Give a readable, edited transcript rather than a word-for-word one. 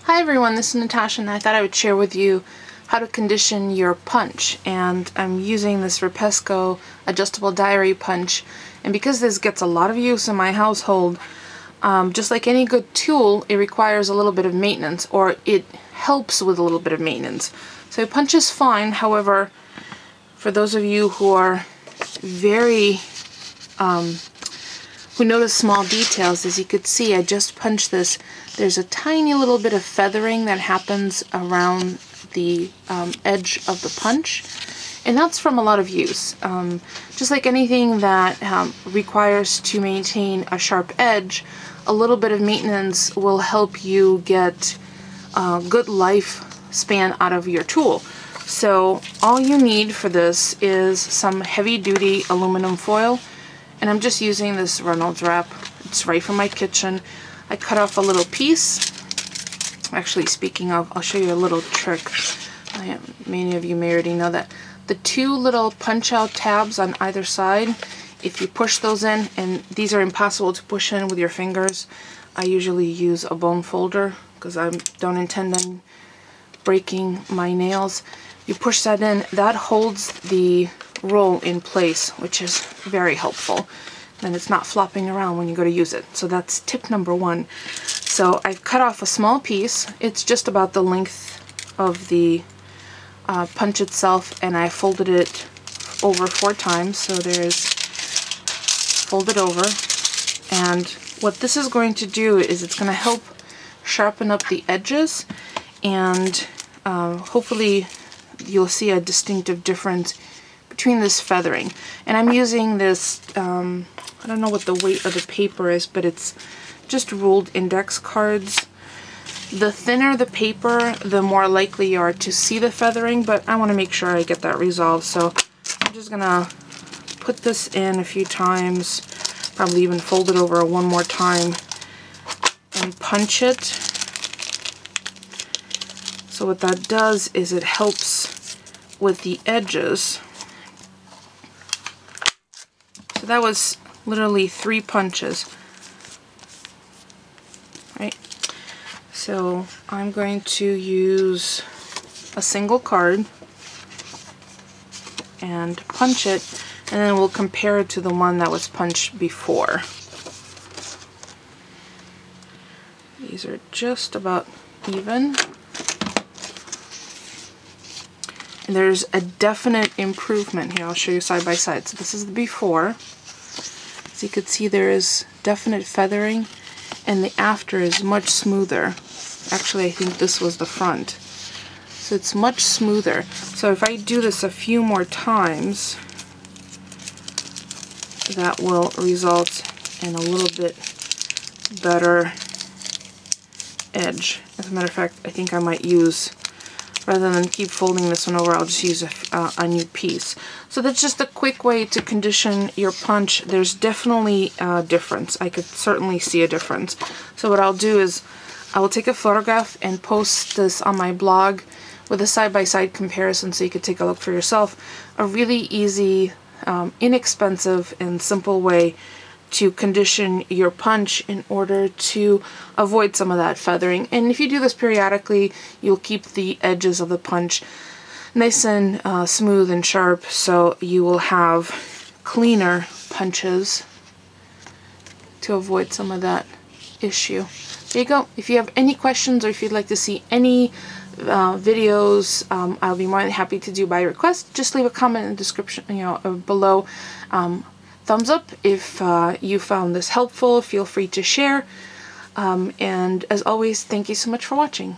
Hi everyone, this is Natasha and I thought I would share with you how to condition your punch, and I'm using this RAPESCO adjustable diary punch, and because this gets a lot of use in my household, just like any good tool, it requires a little bit of maintenance, or it helps with a little bit of maintenance. So punch is fine, however, for those of you who are who notice small details, as you could see, I just punched this. There's a tiny little bit of feathering that happens around the edge of the punch, and that's from a lot of use. Just like anything that requires to maintain a sharp edge, a little bit of maintenance will help you get a good lifespan out of your tool. So all you need for this is some heavy-duty aluminum foil, and I'm just using this Reynolds wrap. It's right from my kitchen. I cut off a little piece. Actually, speaking of, I'll show you a little trick. Many of you may already know that. The two little punch-out tabs on either side, if you push those in, and these are impossible to push in with your fingers, I usually use a bone folder because I don't intend on breaking my nails. You push that in, that holds the roll in place, which is very helpful. And it's not flopping around when you go to use it. So that's tip number one. So I've cut off a small piece. It's just about the length of the punch itself, and I folded it over 4 times. So there's fold it over. And what this is going to do is it's going to help sharpen up the edges, and hopefully you'll see a distinctive difference between this feathering. And I'm using this, I don't know what the weight of the paper is, but it's just ruled index cards. The thinner the paper, the more likely you are to see the feathering, but I want to make sure I get that resolved. So I'm just gonna put this in a few times, probably even fold it over one more time, and punch it. So what that does is it helps with the edges. So that was literally 3 punches, right? So I'm going to use a single card and punch it, and then we'll compare it to the one that was punched before. These are just about even. And there's a definite improvement here. I'll show you side by side. So this is the before. As you can see, there is definite feathering, and the after is much smoother. Actually, I think this was the front. So it's much smoother. So if I do this a few more times, that will result in a little bit better edge. As a matter of fact, I think I might use, rather than keep folding this one over, I'll just use a new piece. So that's just a quick way to condition your punch. There's definitely a difference. I could certainly see a difference. So what I'll do is I will take a photograph and post this on my blog with a side-by-side comparison so you could take a look for yourself. A really easy, inexpensive, and simple way to condition your punch in order to avoid some of that feathering. And if you do this periodically, you'll keep the edges of the punch nice and smooth and sharp, so you will have cleaner punches to avoid some of that issue. There you go. If you have any questions, or if you'd like to see any videos, I'll be more than happy to do by request. Just leave a comment in the description, below. Thumbs up if you found this helpful. Feel free to share. And as always, thank you so much for watching.